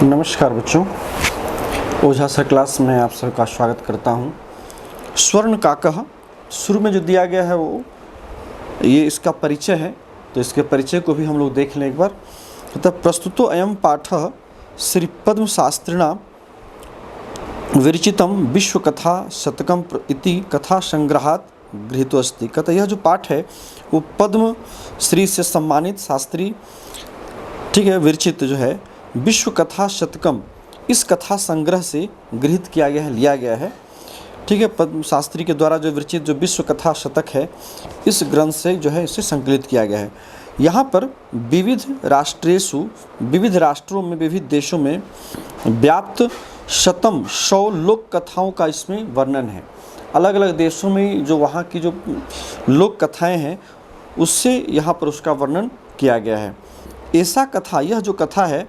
नमस्कार बच्चों, ओझा sir class में आप सबका स्वागत करता हूं। स्वर्ण काकः शुरू में जो दिया गया है वो ये इसका परिचय है, तो इसके परिचय को भी हम लोग देख लें एक बार। तब प्रस्तुतो अयम पाठः श्री पद्म शास्त्रिणा विरचितम विश्वकथा शतकम इति कथा संग्रहात गृहीतो अस्ति। कहता यह जो पाठ है वो पद्म श्री से सम्मानित शास्त्री, ठीक है, विरचित जो है विश्व कथा शतकम, इस कथा संग्रह से गृहीत किया गया है, लिया गया है। ठीक है, पद्म शास्त्री के द्वारा जो विरचित जो विश्व कथा शतक है, इस ग्रंथ से जो है इसे संकलित किया गया है। यहाँ पर विविध राष्ट्रेषु, विविध राष्ट्रों में, विविध देशों में व्याप्त 100 लोक कथाओं का इसमें वर्णन है। अलग अलग देशों में जो वहाँ की जो लोक कथाएँ हैं उससे यहाँ पर उसका वर्णन किया गया है। ऐसा कथा, यह जो कथा है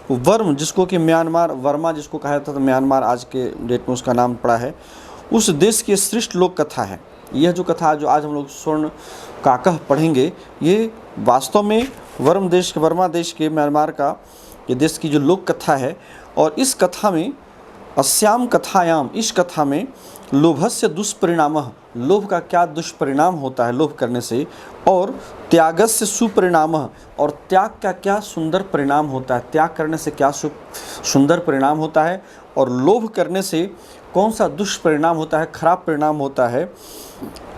वर्म, जिसको कि म्यांमार, वर्मा जिसको कहा जाता था, म्यांमार आज के डेट में उसका नाम पड़ा है, उस देश की श्रेष्ठ लोक कथा है। यह जो कथा जो आज हम लोग स्वर्ण काकः पढ़ेंगे, ये वास्तव में वर्मा देश के, म्यांमार का ये देश की जो लोक कथा है। और इस कथा में अस्याम कथायाम, इस कथा में लोभस्य दुष्परिणामः, लोभ का क्या दुष्परिणाम होता है लोभ करने से, और त्यागस्य सुपरिणामः, और त्याग का क्या सुंदर परिणाम होता है, त्याग करने से क्या सुंदर परिणाम होता है, और लोभ करने से कौन सा दुष्परिणाम होता है, खराब परिणाम होता है।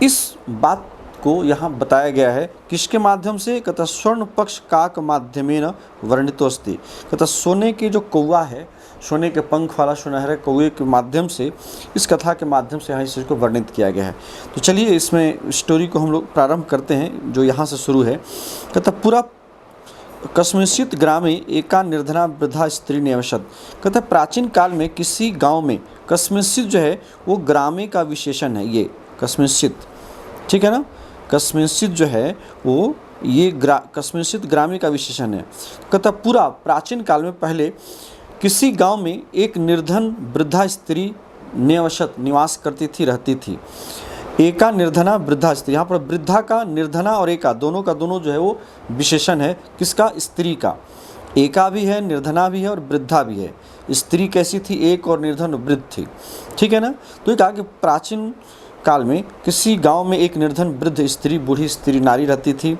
इस बात को यहाँ बताया गया है। किसके माध्यम से? कहता स्वर्ण पक्ष काक माध्यमेन वर्णितोस्ति। कहता सोने के जो कौवा है, सोने के पंख वाला सुनहरे कौवे के माध्यम से, इस कथा के माध्यम से यहाँ इस चीज़ को वर्णित किया गया है। तो चलिए इसमें स्टोरी को हम लोग प्रारंभ करते हैं, जो यहाँ से शुरू है। कहता पूरा कस्मिंश्चित् ग्रामे एका निर्धना वृद्धा स्त्री निवसत। कहता प्राचीन काल में किसी गाँव में, कस्मिंश्चित् जो है वो ग्रामे का विशेषण है, ये कस्मिंश्चित्, ठीक है ना, कस्मिंश्चित् जो है वो ये कस्मिंश्चित् ग्रामे का विशेषण है। कहता पूरा प्राचीन काल में पहले किसी गांव में एक निर्धन वृद्धा स्त्री निवसत, निवास करती थी, रहती थी। एका निर्धना वृद्धा स्त्री, यहाँ पर वृद्धा का, निर्धना और एका दोनों का दोनों जो है वो विशेषण है। किसका? स्त्री का। एका भी है, निर्धना भी है और वृद्धा भी है। स्त्री कैसी थी? एक, और निर्धन वृद्ध थी, ठीक है ना। तो ये कहा कि प्राचीन काल में किसी गांव में एक निर्धन वृद्ध स्त्री, बूढ़ी स्त्री नारी रहती थी।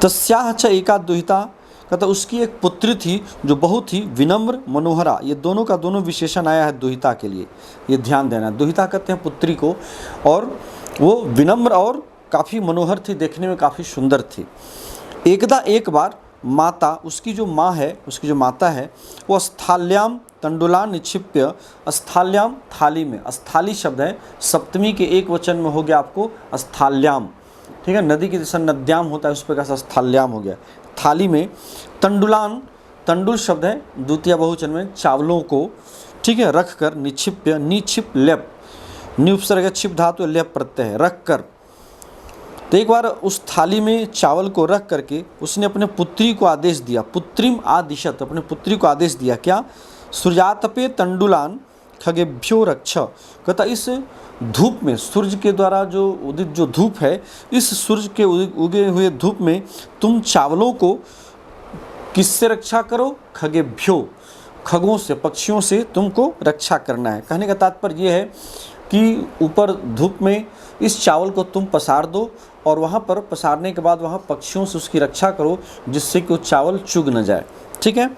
तस्याह च एका दुहिता, कहता उसकी एक पुत्री थी जो बहुत ही विनम्र मनोहरा। ये दोनों का दोनों विशेषण आया है दुहिता के लिए, ये ध्यान देना। दुहिता कहते हैं पुत्री को, और वो विनम्र और काफ़ी मनोहर थी, देखने में काफ़ी सुंदर थी। एक बार माता, उसकी जो माँ है, उसकी जो माता है, वो स्थाल्याम तंडुलान निक्षिप्य, स्थाल्याम थाली में, स्थाली शब्द है, सप्तमी के एक वचन में हो गया आपको स्थाल्याम, ठीक है। नदी की जैसा नद्याम होता है, उस पर कैसा स्थाल्याम हो गया। थाली में तंडुलान, तंडुल शब्द है द्वितीय बहुवचन में, चावलों को, ठीक है, रख कर, निक्षिप्य, निक्षिप लेप, निउपसर्ग छिप धातु लेप प्रत्यय है, रख कर। तो एक बार उस थाली में चावल को रख करके उसने अपने पुत्री को आदेश दिया, पुत्रीम आदिशत, अपने पुत्री को आदेश दिया, क्या? सूर्यातपे तंडुलान खगेभ्यो रक्ष। कहता इस धूप में, सूर्य के द्वारा जो उदित जो धूप है, इस सूर्य के उगे हुए धूप में तुम चावलों को किससे रक्षा करो? खगेभ्यो, खगों से, पक्षियों से तुमको रक्षा करना है। कहने का तात्पर्य ये है कि ऊपर धूप में इस चावल को तुम पसार दो, और वहाँ पर पसारने के बाद वहाँ पक्षियों से उसकी रक्षा करो, जिससे कि वो चावल चुग न जाए, ठीक है।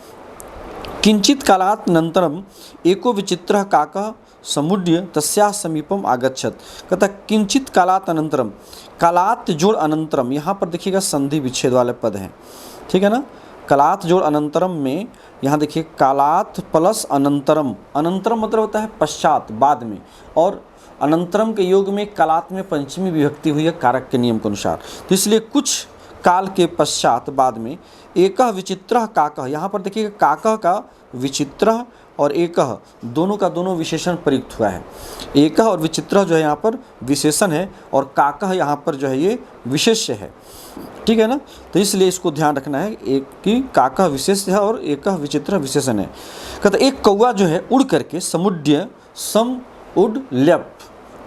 किंचित कालात् अनन्तरम एको विचित्रः काकः समुड्य तस्याः समीपम आगच्छत। कहता किंचित कालात् अनन्तरम, कालात् जोड़ अनंतरम, यहाँ पर देखिएगा संधि विच्छेद वाले पद हैं, ठीक है ना। कालात् जोड़ अनंतरम में यहाँ देखिए कालात् प्लस अनंतरम, अनंतरम मतलब होता है पश्चात, बाद में, और अनंतरम के योग में कालात् में पंचमी विभक्ति हुई है कारक के नियम के अनुसार। तो इसलिए कुछ काल के पश्चात, बाद में, एकः विचित्रः काकः, यहाँ पर देखिए काकः का विचित्रः और एकः दोनों का दोनों विशेषण प्रयुक्त हुआ है। एकः और विचित्रः जो है यहाँ पर विशेषण है, और काकः यहाँ पर जो है ये विशेष्य है, ठीक है ना। तो इसलिए इसको ध्यान रखना है, एक की काकः विशेष है और एकः विचित्रः विशेषण है। कहता एक कौवा जो है उड़ करके, समुड्य, सम उड लेप,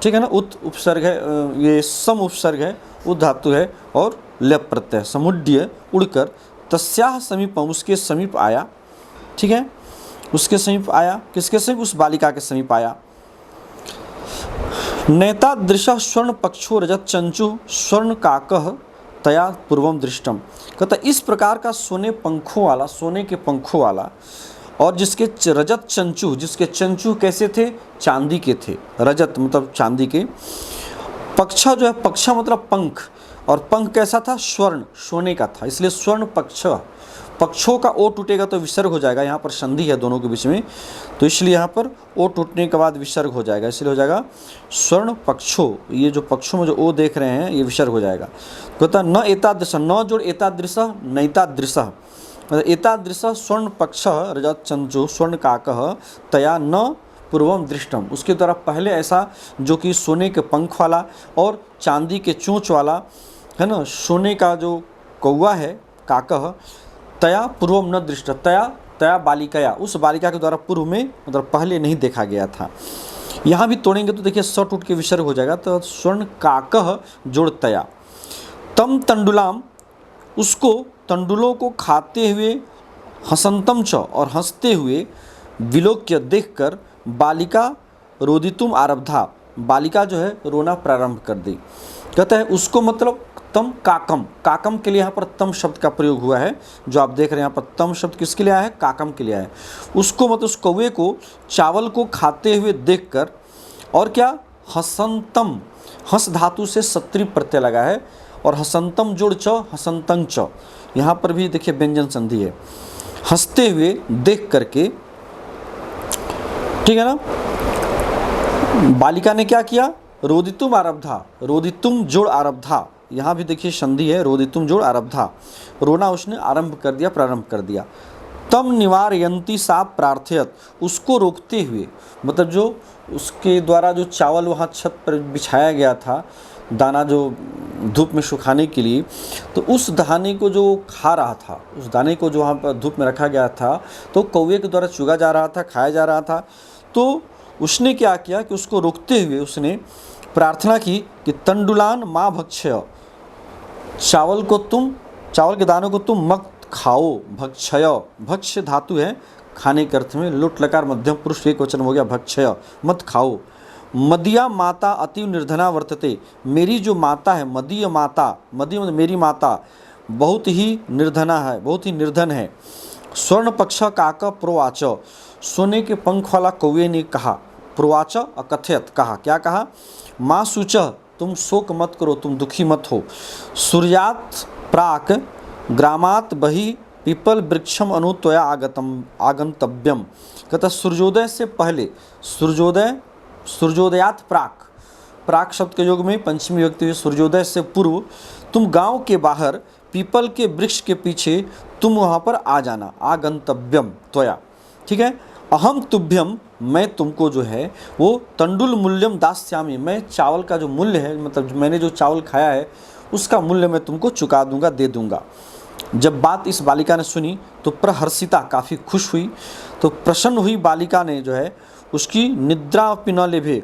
ठीक है ना, उत उपसर्ग है, ये सम उपसर्ग है, उद धातु है, और लेप प्रत्यय, समुड्य, उड़कर, तस्याह समीपम, उसके समीप आया, ठीक है। उसके समीप आया। किसके समीप? उस बालिका के समीप आया। नेतादृशः स्वर्ण पक्षो रजत चंचु स्वर्ण काकः तया पूर्वम दृष्टम। कहता इस प्रकार का सोने पंखों वाला, सोने के पंखों वाला, और जिसके रजत चंचू, जिसके चंचू कैसे थे? चांदी के थे। रजत मतलब चांदी के। पक्षा जो है, पक्षा मतलब पंख, और पंख कैसा था? स्वर्ण, सोने का था, इसलिए स्वर्ण पक्ष। पक्षों का ओ टूटेगा तो विसर्ग हो जाएगा, यहाँ पर संधि है दोनों के बीच में, तो इसलिए यहाँ पर ओ टूटने के बाद विसर्ग हो जाएगा, इसलिए हो जाएगा स्वर्ण पक्षों। ये जो पक्षों में जो ओ देख रहे हैं ये विसर्ग हो जाएगा। कहता न एतादृश, न जोड़ एतादृश नैतादृश, एतादृश स्वर्ण पक्ष रजत चंचु स्वर्ण काकः तया न पूर्वम दृष्टम। उसके द्वारा पहले ऐसा जो कि सोने के पंख वाला और चांदी के चोंच वाला है ना, सोने का जो कौवा है काकः तया पूर्वम न दृष्ट, तया बालिकाया, उस बालिका के द्वारा पूर्व में मतलब पहले नहीं देखा गया था। यहाँ भी तोड़ेंगे तो देखिए स टूट के विसर्ग हो जाएगा, तो स्वर्ण काकः जोड़ तया। तम तंडुलाम, उसको तंडुलों को खाते हुए, हसंतम च और हंसते हुए, विलोक्य देखकर बालिका रोदितुम आरब्धा, बालिका जो है रोना प्रारंभ कर दी। कहता है उसको मतलब तम काकम, काकम के लिए यहाँ पर तम शब्द का प्रयोग हुआ है, जो आप देख रहे हैं यहाँ पर तम शब्द किसके लिए आया है? काकम के लिए आया है। उसको मतलब उस कौवे को चावल को खाते हुए देखकर, और क्या? हसंतम, हंस धातु से सत्री प्रत्यय लगा है, और हसंतम जोड़ च हसंतं च, यहाँ पर भी देखिए व्यंजन संधि है। हंसते हुए देख करके, ठीक है ना, बालिका ने क्या किया? रोदितुम आरब्धा, रोदितुम जोड़ आरब्धा, यहाँ भी देखिए संधि है, रोदितुम जोड़ आरब्धा, रोना उसने आरंभ कर दिया, प्रारंभ कर दिया। तम निवारयंती सा प्रार्थयत, उसको रोकते हुए, मतलब जो उसके द्वारा जो चावल वहाँ छत पर बिछाया गया था, दाना जो धूप में सुखाने के लिए, तो उस दाने को जो खा रहा था, उस दाने को जो वहाँ पर धूप में रखा गया था, तो कौवे के द्वारा चुगा जा रहा था, खाया जा रहा था। तो उसने क्या किया कि उसको रोकते हुए उसने प्रार्थना की कि तंडुलान माँ भक्षय, चावल के दानों को तुम मत खाओ। भक्षय, भक्ष्य धातु है खाने के अर्थ में, लुट लकार मध्यम पुरुष एक वचन हो गया, भक्षय मत खाओ। मदिया माता अति निर्धना वर्तते, मेरी जो माता है, मदीय माता, मदीय मतलब मेरी माता बहुत ही निर्धना है, बहुत ही निर्धन है। स्वर्ण पक्ष काक प्रोवाच, सोने के पंख वाला कौवे ने कहा, प्रोवाच अकथयत, कहा, क्या कहा? माँ सूच, तुम शोक मत करो, तुम दुखी मत हो। सूर्यात प्राक ग्रामात बहि पीपल वृक्षम अनुत्वया आगंतव्यम। कहता सूर्योदय से पहले, सूर्योदयात प्राक, प्राक शब्द के योग में पंचमी विभक्ति हुई, सूर्योदय से पूर्व तुम गांव के बाहर पीपल के वृक्ष के पीछे तुम वहाँ पर आ जाना, आगंतव्यम त्वया, ठीक है। अहम तुभ्यम, मैं तुमको जो है वो तंडुल मूल्यम दास्यामी, मैं चावल का जो मूल्य है, मतलब मैंने जो चावल खाया है उसका मूल्य मैं तुमको चुका दूंगा, दे दूंगा। जब बात इस बालिका ने सुनी तो प्रहर्षिता, काफ़ी खुश हुई, तो प्रसन्न हुई बालिका ने जो है उसकी निद्रा अपि न लेभे,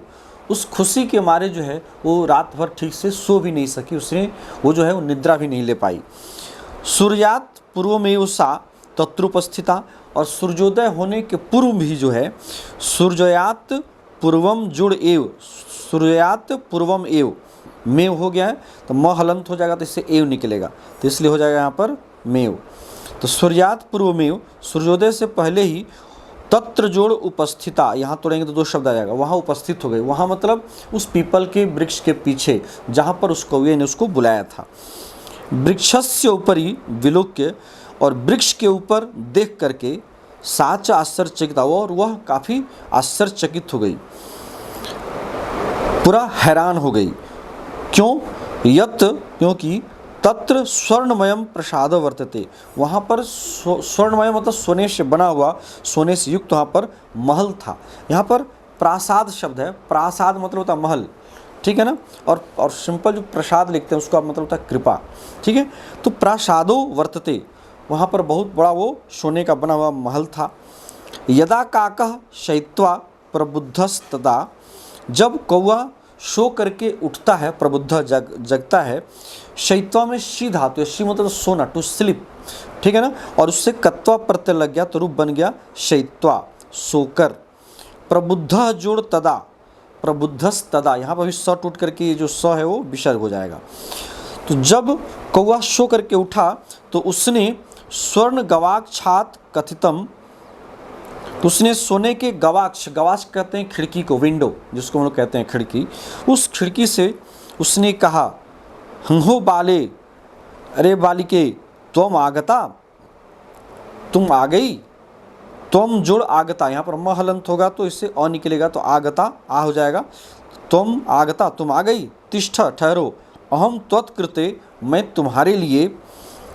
उस खुशी के मारे जो है वो रात भर ठीक से सो भी नहीं सकी, उसने वो जो है वो निद्रा भी नहीं ले पाई। सूर्यात पूर्व में उषा तत्रुपस्थिता, और सूर्योदय होने के पूर्व भी जो है सूर्योदयात पूर्वम जुड़ एव, सूर्योदयात पूर्वम एव, मेव हो गया है तो म हलंत हो जाएगा, तो इससे एव निकलेगा, तो इसलिए हो जाएगा यहाँ पर मेव। तो सूर्यात पूर्व मेव, सूर्योदय से पहले ही, तत्र जोड़ उपस्थिता, यहाँ तोड़ेंगे तो दो शब्द आ जाएगा, वहाँ उपस्थित हो गई, वहाँ मतलब उस पीपल के वृक्ष के पीछे जहाँ पर उस कौवे ने उसको बुलाया था। वृक्षस्य ऊपरी विलोक्य, और वृक्ष के ऊपर देख करके साच आश्चर्यचकित हुआ, और वह काफ़ी आश्चर्यचकित हो गई, पूरा हैरान हो गई। क्यों? क्योंकि तत्र स्वर्णमयम प्रसाद वर्तते, वहाँ पर स्वर्णमय मतलब सोने से बना हुआ, सोने से युक्त वहाँ पर महल था। यहाँ पर प्रासाद शब्द है, प्रासाद मतलब होता है महल, ठीक है ना, और सिंपल जो प्रसाद लिखते हैं उसका मतलब होता है कृपा, ठीक है। तो प्रासादो वर्तते, वहाँ पर बहुत बड़ा वो सोने का बना हुआ महल था। यदा काकः शयित्वा प्रबुद्धस्तदा, जब कौवा सो करके उठता है, प्रबुद्ध जगता है, शयित्वा में शी धातु है, शी मतलब सोना, टू स्लिप, ठीक है ना, और उससे कत्वा प्रत्यय लग गया तो रूप बन गया शयित्वा, सोकर, प्रबुद्ध जुड़ तदा, प्रबुद्धस तदा, यहाँ पर भी स टूट करके ये जो स है वो विसर्ग हो जाएगा। तो जब कौवा सो करके उठा तो उसने स्वर्ण गवाक्षात कथितम, उसने सोने के गवाक्ष, गवाक्ष कहते हैं खिड़की को, विंडो जिसको हम लोग कहते हैं खिड़की, उस खिड़की से उसने कहा, हंहो बाले, अरे बालिके, तुम आगता, तुम आ गई, तुम जुड़ आगता, यहाँ पर म हलंत होगा तो इससे अ निकलेगा तो आगता आ हो जाएगा, तुम आगता, तुम आ गई, तिष्ठ ठहरो, अहम त्वत्कृते, मैं तुम्हारे लिए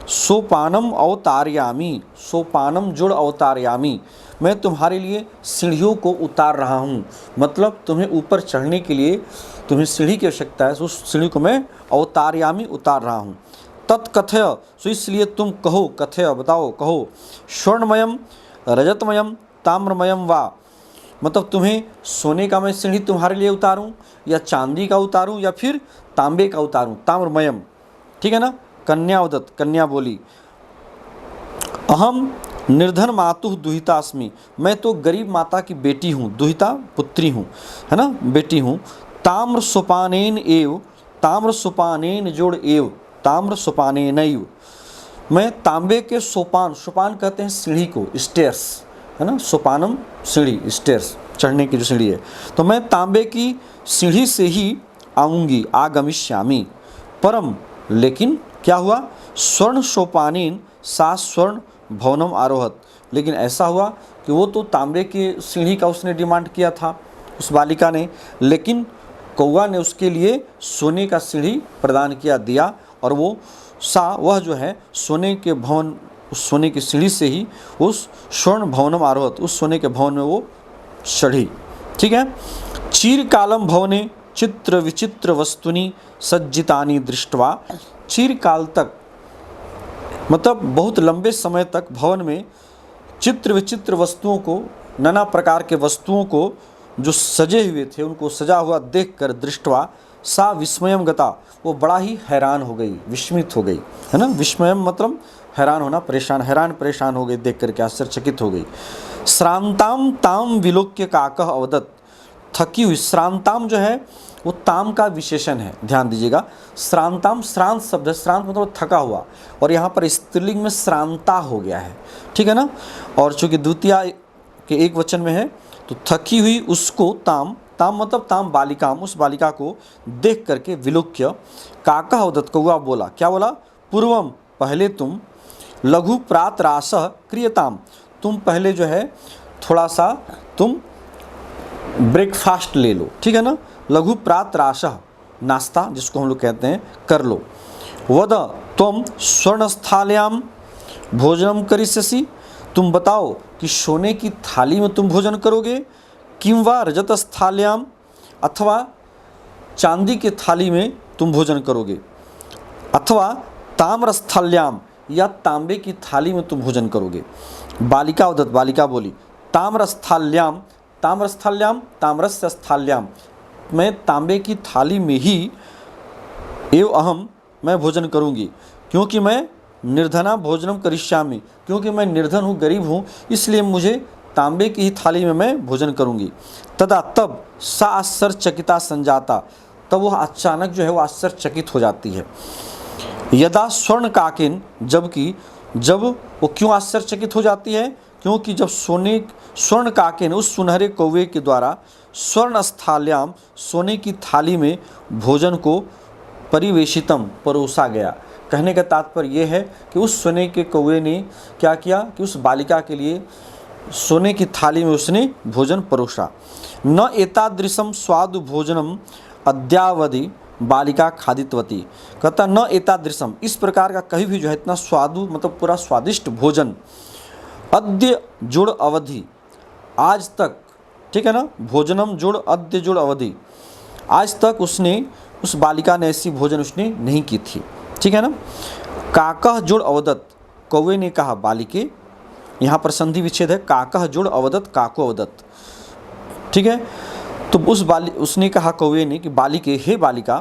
सोपानम अवतारयामी, सोपानम जुड़ अवतारयामी, मैं तुम्हारे लिए सीढ़ियों को उतार रहा हूँ, मतलब तुम्हें ऊपर चढ़ने के लिए तुम्हें सीढ़ी की आवश्यकता है, उस सीढ़ी को मैं अवतारयामी उतार रहा हूँ। तत्कथय, सो इसलिए तुम कहो, कथय बताओ, कहो, स्वर्णमयम रजतमयम ताम्रमयम वा, मतलब तुम्हें सोने का मैं सीढ़ी तुम्हारे लिए उतारूं या चांदी का उतारूं या फिर तांबे का उतारूं, ताम्रमयम, ठीक है ना। कन्यावदत्त, कन्या बोली, अहम निर्धन मातुः दुहितास्मि, मैं तो गरीब माता की बेटी हूँ, दुहिता पुत्री हूँ, है ना, बेटी हूँ। ताम्र सोपानेन एव, ताम्र सोपानेन जोड़ एव, ताम्र सोपानेनैव, मैं तांबे के सोपान, सोपान कहते हैं सीढ़ी को, स्टेयर्स, है ना, सोपानम सीढ़ी, स्टेयर्स चढ़ने की जो सीढ़ी है, तो मैं तांबे की सीढ़ी से ही आऊँगी, आगमिष्यामि, परम, लेकिन क्या हुआ, स्वर्ण सोपानेन सा स्वर्ण भवनम आरोहत, लेकिन ऐसा हुआ कि वो तो तांबे की सीढ़ी का उसने डिमांड किया था उस बालिका ने, लेकिन कौवा ने उसके लिए सोने का सीढ़ी प्रदान किया, दिया, और वो वह जो है सोने के भवन, उस सोने की सीढ़ी से ही उस स्वर्ण भवनम आरोहत, उस सोने के भवन में वो चढ़ी, ठीक है। चीरकालम भवने चित्र विचित्र वस्तुनि सज्जितानि दृष्ट्वा, चीरकाल तक मतलब बहुत लंबे समय तक भवन में चित्र विचित्र वस्तुओं को, नाना प्रकार के वस्तुओं को जो सजे हुए थे उनको सजा हुआ देखकर, दृष्टवा सा विस्मयम गता, वो बड़ा ही हैरान हो गई, विस्मित हो गई, है ना, विस्मयम मतलब हैरान होना, परेशान, हैरान परेशान हो गई देख करके, आश्चर्यचकित हो गई। श्रांताम ताम विलोक्य काकः अवदत्, थकी हुई, श्रांताम जो है वो ताम का विशेषण है, ध्यान दीजिएगा। श्रांताम, श्रांत शब्द है, श्रांत मतलब थका हुआ, और यहाँ पर स्त्रीलिंग में श्रांता हो गया है, ठीक है ना, और चूंकि द्वितीया के एक वचन में है तो थकी हुई उसको, ताम, ताम मतलब ताम बालिकाम, उस बालिका को देख करके, विलोक्य काका अवदत्, कौवा बोला, क्या बोला, पूर्वम पहले तुम, लघु प्रातरासः क्रियताम, तुम पहले जो है थोड़ा सा तुम ब्रेकफास्ट ले लो, ठीक है ना, लघु प्रातरासः, नाश्ता जिसको हम लोग कहते हैं, कर लो। वद त्वं स्वर्णस्थाल्याम भोजनम करिष्यसि, तुम बताओ कि सोने की थाली में तुम भोजन करोगे, किं वा रजतस्थाल्याम, अथवा चांदी की थाली में तुम भोजन करोगे, अथवा ताम्रस्थाल्याम, या तांबे की थाली में तुम भोजन करोगे। बालिका उदत, बालिका बोली, ताम्रस्थाल्याम, ताम्रस्थाल्याम, ताम्रस्य स्थाल्याम, मैं तांबे की थाली में ही एव अहम, मैं भोजन करूँगी, क्योंकि मैं निर्धना भोजनम करिष्यामि, क्योंकि मैं निर्धन हूँ, गरीब हूँ, इसलिए मुझे तांबे की ही थाली में मैं भोजन करूँगी। तदा, तब सा आश्चर्यचकिता संजाता, तब वह अचानक जो है वो आश्चर्यचकित हो जाती है। यदा स्वर्ण काकिन, जबकि जब वो क्यों आश्चर्यचकित हो जाती है, क्योंकि जब स्वर्ण काकिन, उस सुनहरे कौवे के द्वारा, स्वर्ण स्थाल्याम, सोने की थाली में भोजन को परिवेशितम, परोसा गया। कहने का तात्पर्य यह है कि उस सोने के कौवे ने क्या किया कि उस बालिका के लिए सोने की थाली में उसने भोजन परोसा। न एतादृशम स्वादु भोजनम अद्यावधि बालिका खादितवती, कहता न एतादृशम, इस प्रकार का कहीं भी जो है इतना स्वादु मतलब पूरा स्वादिष्ट भोजन, अद्य जुड़ अवधि, आज तक, ठीक है ना, भोजनम जुड़ अद्य जुड़ अवधि, आज तक उसने, उस बालिका ने ऐसी भोजन उसने नहीं की थी, ठीक है ना। काकः जुड़ अवदत्त, कौवे ने कहा बालिके, यहाँ पर संधि विच्छेद है, काकः जुड़ अवदत्त, काको अवदत्त, ठीक है। तो उसने कहा कौवे ने कि बालिके, हे बालिका,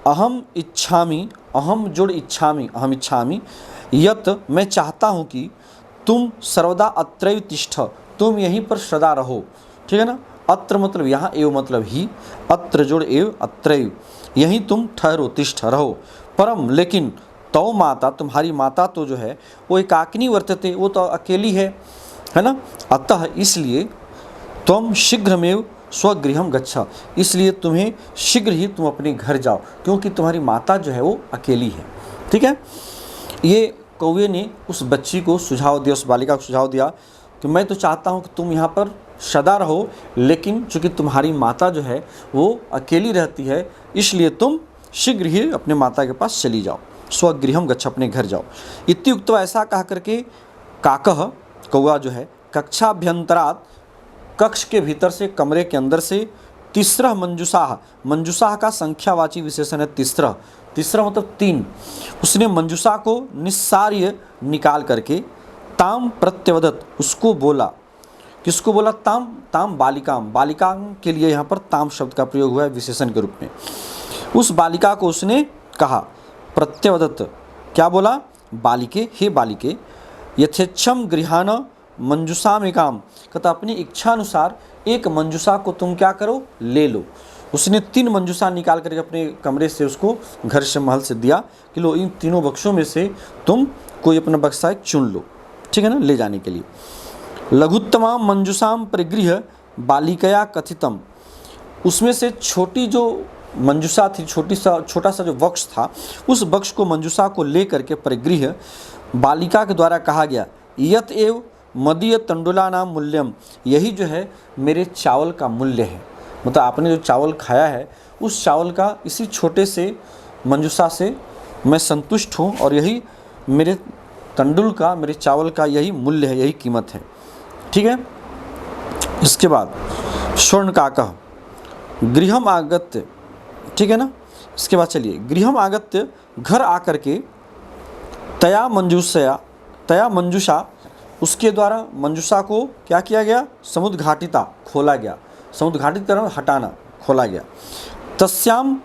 अहम इच्छामि, अहम जुड़ इच्छामि, अहम इच्छामि, यत, मैं चाहता हूँ कि तुम सर्वदा अत्रैव तिष्ठ, तुम यहीं पर सदा रहो। ठीक है ना, अत्र मतलब यहाँ, एव मतलब ही, अत्र जोड़ एव, अत्रैव, यहीं तुम ठहरो, तिष्ठ रहो। परम लेकिन तौ माता, तुम्हारी माता तो जो है वो एकाकिनी वर्तते, वो तो अकेली है ना। अतः इसलिए तुम शीघ्रमेव स्वगृहम गच्छ, इसलिए तुम्हें शीघ्र ही तुम अपने घर जाओ, क्योंकि तुम्हारी माता जो है वो अकेली है। ठीक है, ये कौवे ने उस बच्ची को सुझाव दिया, उस बालिका को सुझाव दिया कि मैं तो चाहता हूँ कि तुम यहाँ पर सदा रहो, लेकिन चूँकि तुम्हारी माता जो है वो अकेली रहती है, इसलिए तुम शीघ्र ही अपने माता के पास चली जाओ, स्वगृहम गच्छ, अपने घर जाओ। इत्युक्त्वा, ऐसा कह करके काकः, कौवा जो है, कक्षाभ्यंतरात्, कक्ष के भीतर से, कमरे के अंदर से, तीसरा मंजुषाह, मंजुषाह का संख्यावाची विशेषण है तीसरा, तीसरा मतलब 3, उसने मंजुषा को निस्सार्य निकाल करके ताम प्रत्यवदत, उसको बोला। किसको बोला? ताम, ताम बालिकाम, बालिका के लिए यहाँ पर ताम शब्द का प्रयोग हुआ है विशेषण के रूप में। उस बालिका को उसने कहा, प्रत्यवदत, क्या बोला? बालिके, हे बालिके, यथेच्छम गृहान मंजुषाम एकाम, कहता अपनी इच्छा अनुसार एक मंजुषा को तुम क्या करो, ले लो। उसने 3 मंजुषा निकाल करके अपने कमरे से उसको घर से, महल से दिया कि लो, इन तीनों बक्सों में से तुम कोई अपना बक्सा एक चुन लो, ठीक है ना, ले जाने के लिए। लघुत्तमाम मंजुषाम परिगृह बालिकया कथितम, उसमें से छोटी जो मंजुषा थी, छोटा सा जो बक्स था, उस बक्स को, मंजुषा को ले करके परिगृह बालिका के द्वारा कहा गया, यत एव मदीय तंडुला नाम मूल्यम, यही जो है मेरे चावल का मूल्य है। मतलब आपने जो चावल खाया है उस चावल का, इसी छोटे से मंजुषा से मैं संतुष्ट हूँ, और यही मेरे तंडुल का, मेरे चावल का यही मूल्य है, यही कीमत है। ठीक है, इसके बाद स्वर्ण काकः गृहम आगत्य, ठीक है ना, इसके बाद चलिए, गृहम आगत्य, घर आकर के, तया मंजुषा, उसके द्वारा मंजुषा को क्या किया गया, समुद्घाटिता, खोला गया, समुद्घाटित करना हटाना, खोला गया। तस्याम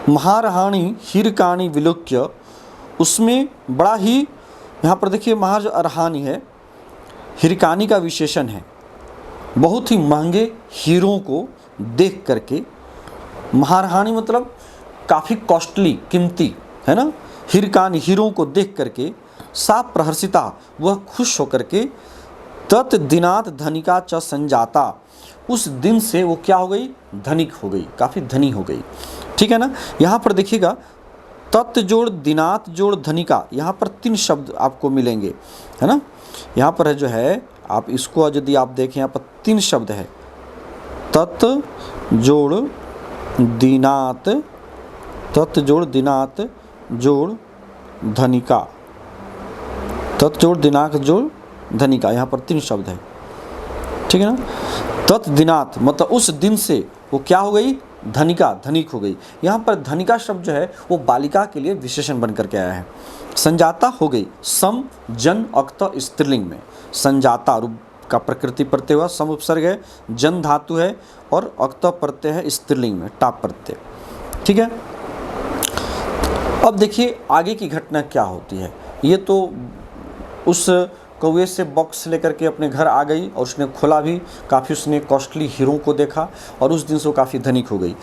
महारहाणी हीरकाणी विलोक्य, उसमें बड़ा ही, यहाँ पर देखिए महा जो अरहानी है, हीरकानी का विशेषण है, बहुत ही महंगे हीरों को देख करके, महारहानी मतलब काफ़ी कॉस्टली, कीमती, है ना, हीरकानी, हीरों को देख करके, सा प्रहर्षिता, वह खुश होकर के, तत् दिनात धनिका च संजाता, उस दिन से वो क्या हो गई, धनिक हो गई, काफ़ी धनी हो गई। ठीक है ना, यहाँ पर देखिएगा, तत् जोड़ दिनात जोड़ धनिका, यहाँ पर 3 शब्द आपको मिलेंगे, है ना, यहाँ पर है जो है, आप इसको यदि आप देखें, यहाँ पर 3 शब्द है, तत् जोड़ दिनात, तत् जोड़ दिनात जोड़ धनिका, तत् जोड़ दिनात जोड़ धनिका, यहाँ पर 3 शब्द है। ठीक है ना, तत् दिनात मतलब उस दिन से वो क्या हो गई, धनिका, धनिक हो गई। यहाँ पर धनिका शब्द जो है वो बालिका के लिए विशेषण बन करके आया है। संजाता हो गई, सम जन अक्त स्त्रीलिंग में, संजाता रूप का प्रकृति प्रत्यय हुआ, सम उपसर्ग है, जन धातु है, और अक्त प्रत्यय है स्त्रीलिंग में, टाप प्रत्यय। ठीक है, अब देखिए आगे की घटना क्या होती है। ये तो उस कौवे से बॉक्स लेकर के अपने घर आ गई, और उसने खोला भी, काफ़ी उसने कॉस्टली हीरो को देखा, और उस दिन से वो काफ़ी धनिक हो गई।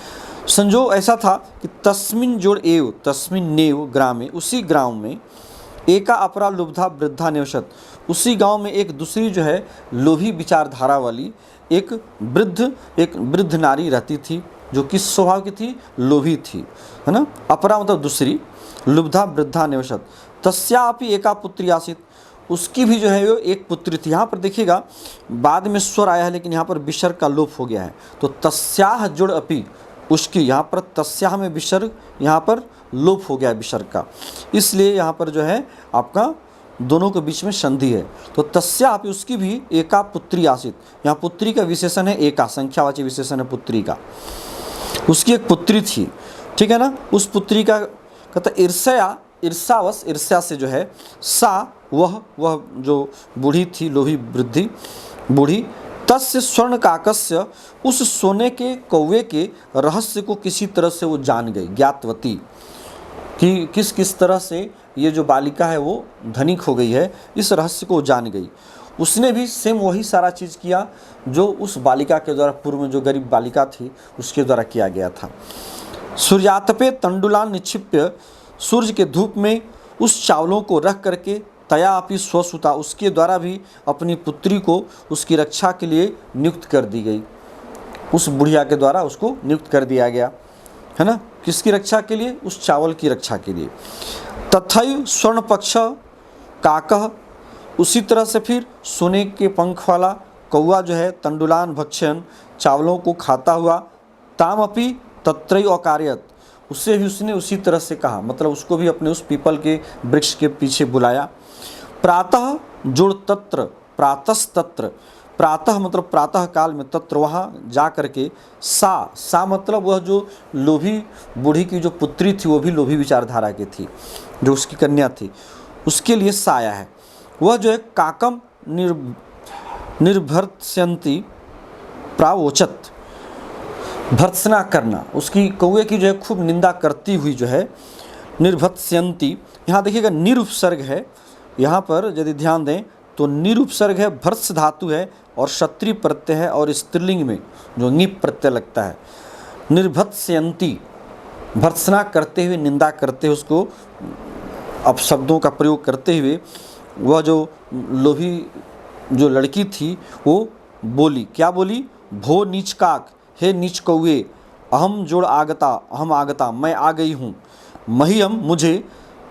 संजोग ऐसा था कि तस्मिन जोड़ एव, तस्मिन नेव ग्रामे, उसी गांव में, एका अपरा लुब्धा वृद्धा निवसत, उसी गांव में एक दूसरी जो है लोभी विचारधारा वाली एक वृद्ध नारी रहती थी, जो किस स्वभाव की थी, लोभी थी, है ना, अपरा मतलब दूसरी, लुब्धा वृद्धा निवसत, तस्यापि एका पुत्री आसीत, उसकी भी जो है वो एक पुत्री थी। यहाँ पर देखिएगा बाद में स्वर आया है, लेकिन यहाँ पर विसर्ग का लोप हो गया है, तो तस्याह जुड़ अपि, उसकी, यहाँ पर तस्याह में विसर्ग, यहाँ पर लोप हो गया है विसर्ग का, इसलिए यहाँ पर जो है आपका दोनों के बीच में संधि है। तो तस्याह अपि, उसकी भी एका पुत्री आसीत, यहाँ पुत्री का विशेषण है एका, संख्यावाची विशेषण है पुत्री का, उसकी एक पुत्री थी। ठीक है ना, उस पुत्री का कहता ईर्ष्या, ईर्ष्यावश, ईर्ष्या से जो है, सा वह जो बूढ़ी थी, लोभी वृद्धि बूढ़ी, तस्य स्वर्ण काकस्य, उस सोने के कौवे के रहस्य को किसी तरह से वो जान गई, ज्ञातवती, कि किस तरह से ये जो बालिका है वो धनिक हो गई है, इस रहस्य को जान गई। उसने भी सेम वही सारा चीज़ किया जो उस बालिका के द्वारा, पूर्व में जो गरीब बालिका थी उसके द्वारा किया गया था। सूर्यातपे तंडुलान निक्षिप्य, सूर्य के धूप में उस चावलों को रख करके, तया अपनी स्वसुता, उसके द्वारा भी अपनी पुत्री को उसकी रक्षा के लिए नियुक्त कर दी गई। उस बुढ़िया के द्वारा उसको नियुक्त कर दिया गया, है ना, किसकी रक्षा के लिए? उस चावल की रक्षा के लिए। तथैव स्वर्ण पक्ष काकः, उसी तरह से फिर सोने के पंख वाला कौवा जो है, तंडुलान भक्षण, चावलों को खाता हुआ, तामपि तत्रैव अकारयत्, उससे भी उसने उसी तरह से कहा, मतलब उसको भी अपने उस पीपल के वृक्ष के पीछे बुलाया। प्रातः जुड़ तत्र, प्रातस्तत्र, प्रातः मतलब प्रातः काल में, तत्र वहाँ जा करके, सा मतलब वह जो लोभी बूढ़ी की जो पुत्री थी वो भी लोभी विचारधारा की थी, जो उसकी कन्या थी, उसके लिए सा आया है। वह जो है काकम निर्भर्त्स्यन्ति प्रावोचत, भर्त्सना करना, उसकी कौवे की जो है खूब निंदा करती हुई जो है, निर्भर्त्स्यन्ति, यहाँ देखिएगा निरुपसर्ग है, यहाँ पर यदि ध्यान दें तो निरुपसर्ग है, भर्त्स धातु है और क्षत्रिय प्रत्यय है, और स्त्रीलिंग में जो निप प्रत्यय लगता है। निर्भर्त्स्यन्ति, भर्त्सना करते हुए, निंदा करते हुए, उसको अपशब्दों का प्रयोग करते हुए वह जो लोभी जो लड़की थी वो बोली, क्या बोली? भो नीच काक, हे नीच कौवे, अहम जोड़ आगता, अहम आगता, मैं आ गई हूँ, मह्यम मुझे,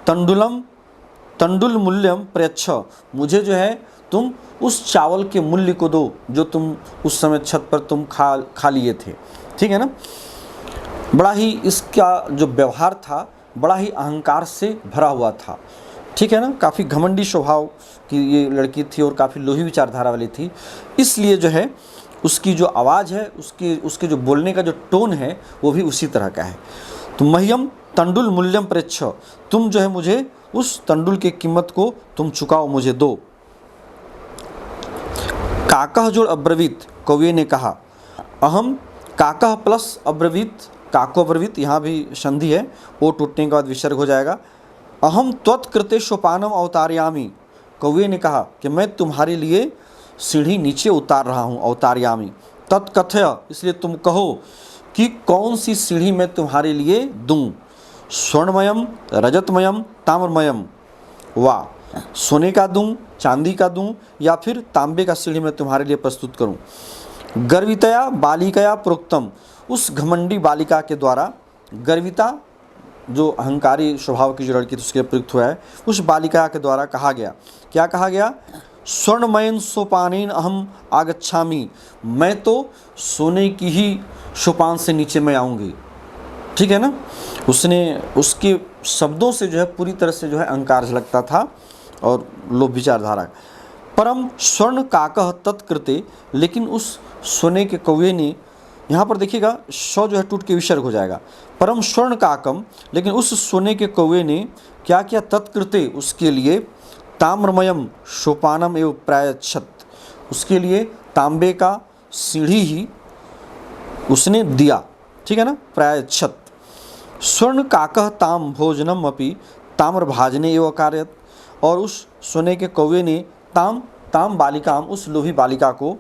तंडुल मूल्यम प्रयच्छ, मुझे जो है तुम उस चावल के मूल्य को दो जो तुम उस समय छत पर तुम खा लिए थे। ठीक है ना। बड़ा ही इसका जो व्यवहार था बड़ा ही अहंकार से भरा हुआ था। ठीक है ना, काफ़ी घमंडी स्वभाव की ये लड़की थी और काफ़ी लोभी विचारधारा वाली थी, इसलिए जो है उसकी जो आवाज़ है, उसके जो बोलने का जो टोन है वो भी उसी तरह का है। तो मह्यम तंडुल मूल्यम प्रयच्छ, तुम जो है मुझे उस तंडुल की कीमत को तुम चुकाओ, मुझे दो। काकह जोड़ अब्रवीत, कौवे ने कहा, अहम काकह प्लस अब्रवीत, काको अब्रवीत, यहाँ भी संधि है, ओ टूटने के बाद विसर्ग हो जाएगा। अहम त्वत्कृते सोपानम अवतारयामी, कौवे ने कहा कि मैं तुम्हारे लिए सीढ़ी नीचे उतार रहा हूँ, अवतारयामी। तत्कथय, इसलिए तुम कहो कि कौन सी सीढ़ी मैं तुम्हारे लिए दूँ। स्वर्णमयम, रजतमयम, ताम्रमयम, वाह, सोने का दूँ, चांदी का दूँ, या फिर तांबे का सीढ़ी मैं तुम्हारे लिए प्रस्तुत करूँ। गर्वितया बालिकया प्रोक्तम, उस घमंडी बालिका के द्वारा, गर्विता जो अहंकारी स्वभाव की जो लड़की थी उसके प्रयुक्त हुआ है, उस बालिका के द्वारा कहा गया, क्या कहा गया? स्वर्णमयन सोपानेन अहम आगच्छामि, मैं तो सोने की ही सोपान से नीचे मैं आऊँगी। ठीक है ना, उसने उसके शब्दों से जो है पूरी तरह से जो है अहंकार झलकता था और लोभ विचारधारा। परम स्वर्ण काकह तत्कृते, लेकिन उस सोने के कौवे ने, यहाँ पर देखिएगा स्व जो है टूट के विसर्ग हो जाएगा, परम स्वर्ण काकम, लेकिन उस सोने के कौवे ने क्या किया? तत्कृते, उसके लिए, ताम्रमयम सोपानम एवं प्रायच्छत, उसके लिए तांबे का सीढ़ी ही उसने दिया। ठीक है ना, प्रायच्छत। स्वर्ण काकह ताम भोजनम अपि ताम्रभाजने एवं कार्यत, और उस सोने के कौवे ने ताम बालिकाम, उस लोभी बालिका को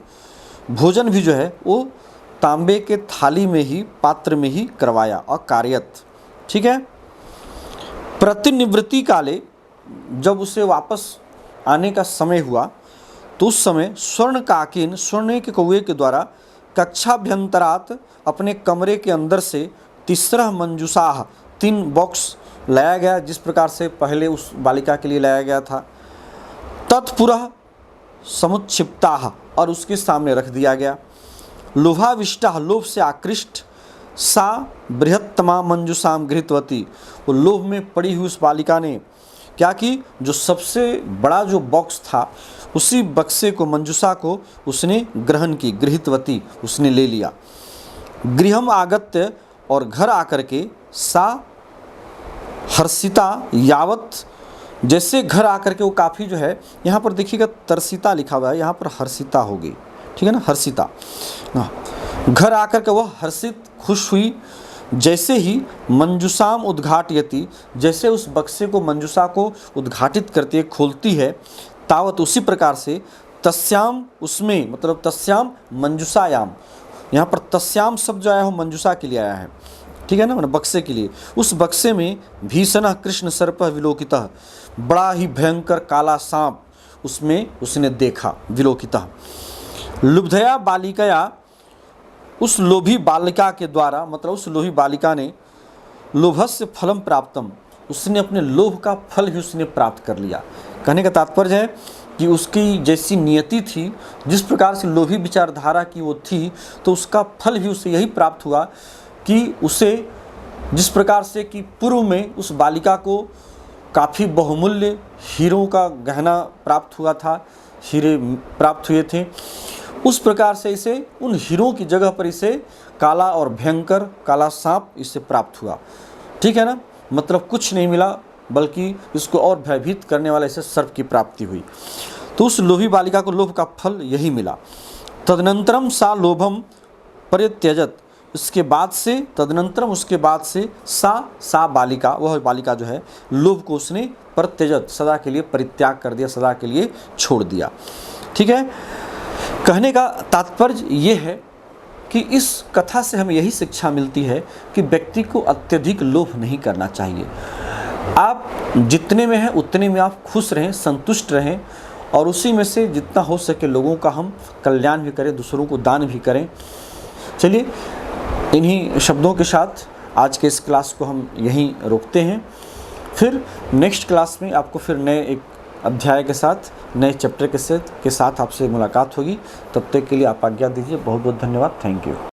भोजन भी जो है वो तांबे के थाली में ही, पात्र में ही करवाया, अकार्यत। ठीक है। प्रतिनिवृत्ति काले, जब उसे वापस आने का समय हुआ तो उस समय स्वर्ण काकिन, स्वर्ण के कौवे के द्वारा, कक्षाभ्यंतरात, अपने कमरे के अंदर से, तीसरा मंजूसाह, 3 बॉक्स लाया गया, जिस प्रकार से पहले उस बालिका के लिए लाया गया था। तत्पुरः समुच्छिप्ताः, और उसके सामने रख दिया गया। लोभाविष्टा, लोभ से आकृष्ट, सा बृहत्तमा मंजूसाम गृहीतवती, वो लोभ में पड़ी हुई उस बालिका ने क्या की? जो सबसे बड़ा जो बॉक्स था उसी बक्से को, मंजूसा को उसने ग्रहण की, गृहीतवती, उसने ले लिया। गृहम आगत्य, और घर आकर के, सा हर्षिता यावत, जैसे घर आकर के वो काफ़ी जो है, यहाँ पर देखिएगा तरसिता लिखा हुआ है, यहाँ पर हर्षिता होगी। ठीक है ना, हर्षिता। घर आकर के वह हर्षित, खुश हुई। जैसे ही मंजूसाम उद्घाटयति, जैसे उस बक्से को, मंजूसा को उद्घाटित करती है, खोलती है, तावत, उसी प्रकार से, तस्याम उसमें, मतलब तस्याम मंजुषायाम, यहाँ पर तस्याम शब्द जो आया हो मंजुषा के लिए आया है, ठीक है ना, मतलब बक्से के लिए। उस बक्से में भीषण कृष्ण सर्प विलोकितः, बड़ा ही भयंकर काला सांप उसमें उसने देखा, विलोकितः। लुब्धया बालिकया, उस लोभी बालिका के द्वारा, मतलब उस लोभी बालिका ने लोभस्य फलम प्राप्तम, उसने अपने लोभ का फल ही उसने प्राप्त कर लिया। कहने का तात्पर्य है कि उसकी जैसी नियति थी, जिस प्रकार से लोभी विचारधारा की वो थी, तो उसका फल भी उसे यही प्राप्त हुआ कि उसे जिस प्रकार से कि पूर्व में उस बालिका को काफ़ी बहुमूल्य हीरों का गहना प्राप्त हुआ था, हीरे प्राप्त हुए थे, उस प्रकार से इसे उन हीरों की जगह पर इसे काला और भयंकर काला सांप इसे प्राप्त हुआ, ठीक है ना। मतलब कुछ नहीं मिला, बल्कि इसको और भयभीत करने वाला इसे सर्प की प्राप्ति हुई। तो उस लोभी बालिका को लोभ का फल यही मिला। तदनंतरम सा लोभम परित्यजत, इसके बाद से, तदनंतरम उसके बाद से सा बालिका, वह बालिका जो है लोभ को उसने परित्यजत, सदा के लिए परित्याग कर दिया, सदा के लिए छोड़ दिया, ठीक है। कहने का तात्पर्य ये है कि इस कथा से हमें यही शिक्षा मिलती है कि व्यक्ति को अत्यधिक लोभ नहीं करना चाहिए। आप जितने में हैं उतने में आप खुश रहें, संतुष्ट रहें, और उसी में से जितना हो सके लोगों का हम कल्याण भी करें, दूसरों को दान भी करें। चलिए, इन्हीं शब्दों के साथ आज के इस क्लास को हम यहीं रोकते हैं। फिर नेक्स्ट क्लास में आपको फिर नए एक अध्याय के साथ, नए चैप्टर के साथ आपसे मुलाकात होगी। तब तक के लिए आप आज्ञा दीजिए। बहुत बहुत धन्यवाद। Thank you.